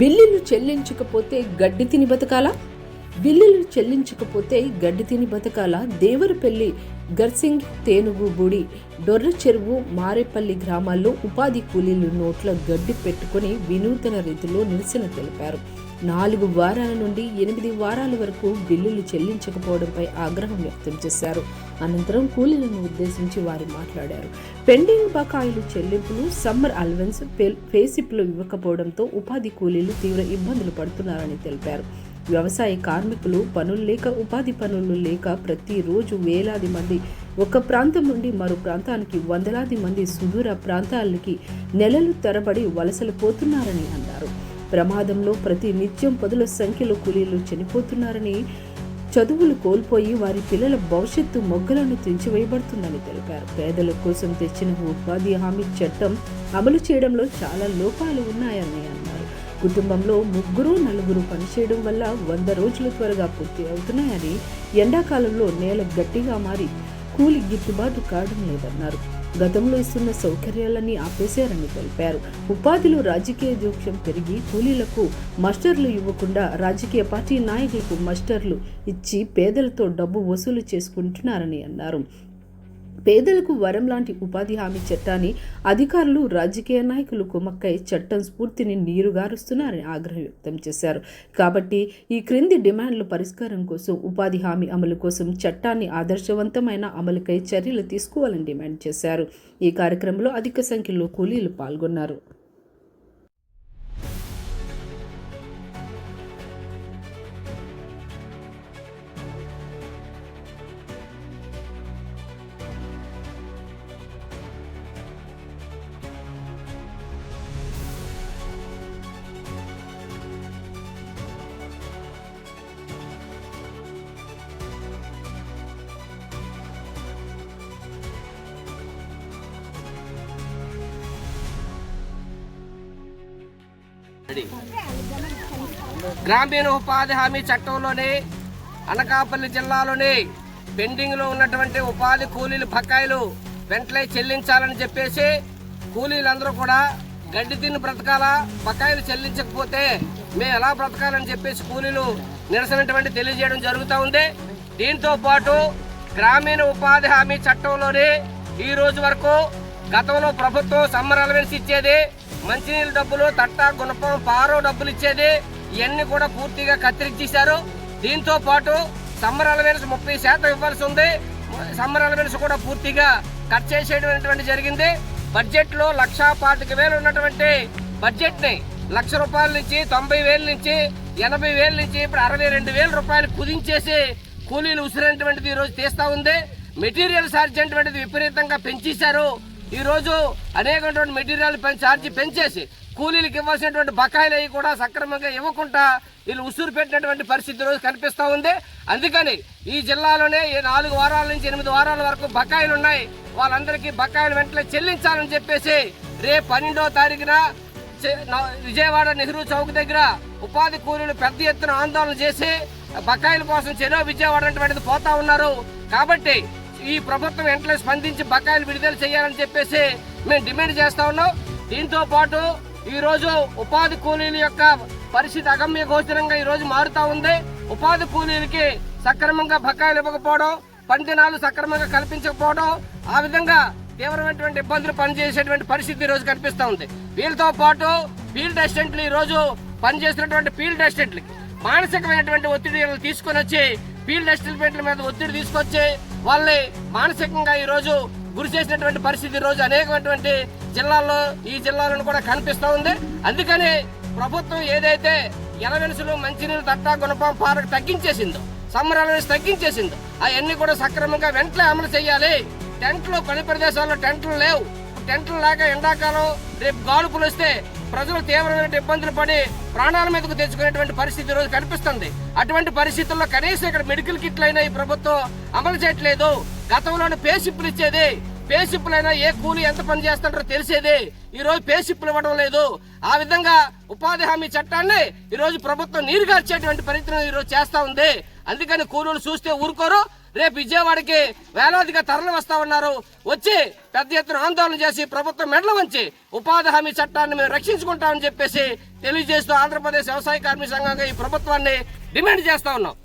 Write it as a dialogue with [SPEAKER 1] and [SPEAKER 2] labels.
[SPEAKER 1] బిల్లులు చెల్లించకపోతే గడ్డి తిని బతకాలా? బిల్లులు చెల్లించకపోతే గడ్డి తిని బతకాలా? దేవరపల్లి, గర్సింగ్, తేనుగుబుడి, డొర్ర చెరువు, మారేపల్లి గ్రామాల్లో ఉపాధి కూలీలు నోట్ల గడ్డి పెట్టుకుని వినూతన రీతిలో నిరసన తెలిపారు. 4 వారాల నుండి 8 వారాల వరకు బిల్లులు చెల్లించకపోవడంపై ఆగ్రహం వ్యక్తం చేశారు. అనంతరం కూలీలను ఉద్దేశించి వారు మాట్లాడారు. పెండింగ్ బకాయిలు చెల్లింపులు, సమ్మర్ అలవెన్స్, పేసిప్లు ఇవ్వకపోవడంతో ఉపాధి కూలీలు తీవ్ర ఇబ్బందులు పడుతున్నారని తెలిపారు. వ్యవసాయ కార్మికులు పనులు లేక, ఉపాధి పనులు లేక ప్రతిరోజు వేలాది మంది ఒక ప్రాంతం నుండి మరో ప్రాంతానికి, వందలాది మంది సుదూర ప్రాంతాలకి నెలలు తరబడి వలసలు పోతున్నారని అన్నారు. ప్రమాదంలో ప్రతి నిత్యం పదుల సంఖ్యలో కూలీలు చనిపోతున్నారని, చదువులు కోల్పోయి వారి పిల్లల భవిష్యత్తు మొగ్గలను తెంచివేయబడుతుందని తెలిపారు. పేదల కోసం తెచ్చిన ఉపాధి హామీ చట్టం అమలు చేయడంలో చాలా లోపాలు ఉన్నాయని అన్నారు. కుటుంబంలో 3-4 పనిచేయడం వల్ల 100 రోజులు త్వరగా పూర్తి అవుతున్నాయని, ఎండాకాలంలో నేల గట్టిగా మారి కూలి గిట్టుబాటు కావడం లేదన్నారు. గతంలో ఇస్తున్న సౌకర్యాలన్నీ ఆపేశారని తెలిపారు. ఉపాధిలో రాజకీయ జోక్యం పెరిగి కూలీలకు మస్టర్లు ఇవ్వకుండా రాజకీయ పార్టీ నాయకులకు మస్టర్లు ఇచ్చి పేదలతో డబ్బు వసూలు చేసుకుంటున్నారని అన్నారు. పేదలకు వరం లాంటి ఉపాధి హామీ చట్టాన్ని అధికారులు, రాజకీయ నాయకులు కుమ్మక్కై చట్టం స్ఫూర్తిని నీరుగారుస్తున్నారని ఆగ్రహం వ్యక్తం చేశారు. కాబట్టి ఈ క్రింది డిమాండ్ల పరిష్కారం కోసం, ఉపాధి హామీ అమలు కోసం చట్టాన్ని ఆదర్శవంతమైన అమలుకై చర్యలు తీసుకోవాలని డిమాండ్ చేశారు. ఈ కార్యక్రమంలో అధిక సంఖ్యలో కూలీలు పాల్గొన్నారు.
[SPEAKER 2] గ్రామీణ ఉపాధి హామీ చట్టంలోని అనకాపల్లి జిల్లాలోని పెండింగ్లో ఉన్నటువంటి ఉపాధి కూలీల బకాయిలు వెంటనే చెల్లించాలని చెప్పేసి కూలీలందరూ కూడా గడ్డి తిని బ్రతకాలా, బకాయిలు చెల్లించకపోతే మేము ఎలా బ్రతకాలని చెప్పేసి కూలీలు నిరసనటువంటి తెలియజేయడం జరుగుతూ ఉంది. దీంతో పాటు గ్రామీణ ఉపాధి హామీ చట్టంలోని ఈ రోజు వరకు గతంలో ప్రభుత్వం సమ్మర్ అలవెన్స్ ఇచ్చేది, మంచినీళ్ళ డబ్బులు, తట్ట, గుణపం, పారో డబ్బులు ఇచ్చేది, ఇవన్నీ కూడా పూర్తిగా కత్తిరించేశారు. దీంతో పాటు సమ్మర్ అలవెన్స్ 30% ఇవ్వాల్సి ఉంది. సమ్మర్ అలవెన్స్ కూడా పూర్తిగా కట్ చేసేటువంటి జరిగింది. బడ్జెట్ లో 1,25,000 ఉన్నటువంటి బడ్జెట్ ని 1,00,000 రూపాయల నుంచి 90,000 నుంచి 80,000 నుంచి ఇప్పుడు 62,000 రూపాయలు కుదించేసి కూలీలు ఉసిరినటువంటిది ఈ రోజు తీస్తా ఉంది. మెటీరియల్ ఛార్జ్ అనేటువంటిది విపరీతంగా పెంచేశారు. ఈ రోజు అనేకటువంటి మెటీరియల్ ఛార్జ్ పెంచేసి కూలీలకు ఇవ్వాల్సినటువంటి బకాయిలు అవి కూడా సక్రమంగా ఇవ్వకుండా వీళ్ళు ఉసురు పెట్టినటువంటి పరిస్థితి రోజు కనిపిస్తూ ఉంది. అందుకని ఈ జిల్లాలోనే 4 వారాల నుంచి 8 వారాల వరకు బకాయిలు ఉన్నాయి. వాళ్ళందరికీ బకాయిలు వెంటనే చెల్లించాలని చెప్పేసి రేపు 12వ తారీఖున విజయవాడ నెహ్రూ చౌక్ దగ్గర ఉపాధి కూలీలు పెద్ద ఎత్తున ఆందోళన చేసి బకాయిల కోసం చెరో విజయవాడ అనేటువంటిది పోతా ఉన్నారు. కాబట్టి ఈ ప్రభుత్వం వెంటనే స్పందించి బకాయిలు విడుదల చేయాలని చెప్పేసి మేము డిమాండ్ చేస్తా ఉన్నాం. దీంతో పాటు ఈ రోజు ఉపాధి కూలీల యొక్క పరిస్థితి అగమ్య గోచరంగా ఈ రోజు మారుతా ఉంది. ఉపాధి కూలీలకి సక్రమంగా బకాయిలు ఇవ్వకపోవడం, పని దినాలు సక్రమంగా కల్పించకపోవడం, ఆ విధంగా తీవ్రమైనటువంటి ఇబ్బందులు పనిచేసేటువంటి పరిస్థితి ఈ రోజు కనిపిస్తా ఉంది. వీళ్ళతో పాటు ఫీల్డ్ అసిస్టెంట్లు ఈ రోజు పనిచేస్తున్నటువంటి ఫీల్డ్ అసిస్టెంట్లకి మానసికమైనటువంటి ఒత్తిడి తీసుకొని వచ్చి ఫీల్డ్ అసిస్టెంట్ల మీద ఒత్తిడి తీసుకొచ్చి వాళ్ళని మానసికంగా ఈ రోజు గురి చేసినటువంటి పరిస్థితి ఈ రోజు అనేకమైనటువంటి జిల్లాల్లో, ఈ జిల్లాలను కూడా కనిపిస్తా ఉంది. అందుకని ప్రభుత్వం ఏదైతే ఎలవెన్సులు, మంచినీళ్ళు, తట్ట, గుణపం, పారకు తగ్గించేసిందో, సమ్మర్ అలవెన్స్ తగ్గించేసిందో అవన్నీ కూడా సక్రమంగా వెంటనే అమలు చేయాలి. టెంట్లు, పని ప్రదేశాల్లో టెంట్లు లేవు. టెంట్లు లేక ఎండాకాలం రేపు గాలుపులు వస్తే ప్రజలు తీవ్రమైన ఇబ్బందులు పడి ప్రాణాల మీదకు తెచ్చుకునేటువంటి పరిస్థితి రోజు కనిపిస్తుంది. అటువంటి పరిస్థితుల్లో కనీసం ఇక్కడ మెడికల్ కిట్లు అయినా ఈ ప్రభుత్వం అమలు చేయట్లేదు. గతంలోనే పేసిప్పులు ఇచ్చేది, పేసిప్పులైనా ఏ కూలీ ఎంత పని చేస్తాడో తెలిసేది. ఈ రోజు పేసిప్పులు ఇవ్వడం లేదు. ఆ విధంగా ఉపాధి హామీ చట్టాన్ని ఈ రోజు ప్రభుత్వం నీరుగార్చేటువంటి ప్రయత్నం ఈ రోజు చేస్తా ఉంది. అందుకని కూలీలు చూస్తే ఊరుకోరు. రేపు విజయవాడకి వేలాదిగా తరలి వస్తా ఉన్నారు. వచ్చి పెద్ద ఎత్తున ఆందోళన చేసి ప్రభుత్వం మెడలు వంచి ఉపాధి హామీ చట్టాన్ని మేము రక్షించుకుంటామని చెప్పేసి తెలియజేస్తూ ఆంధ్రప్రదేశ్ వ్యవసాయ కార్మిక సంఘంగా ఈ ప్రభుత్వాన్ని డిమాండ్ చేస్తా ఉన్నాం.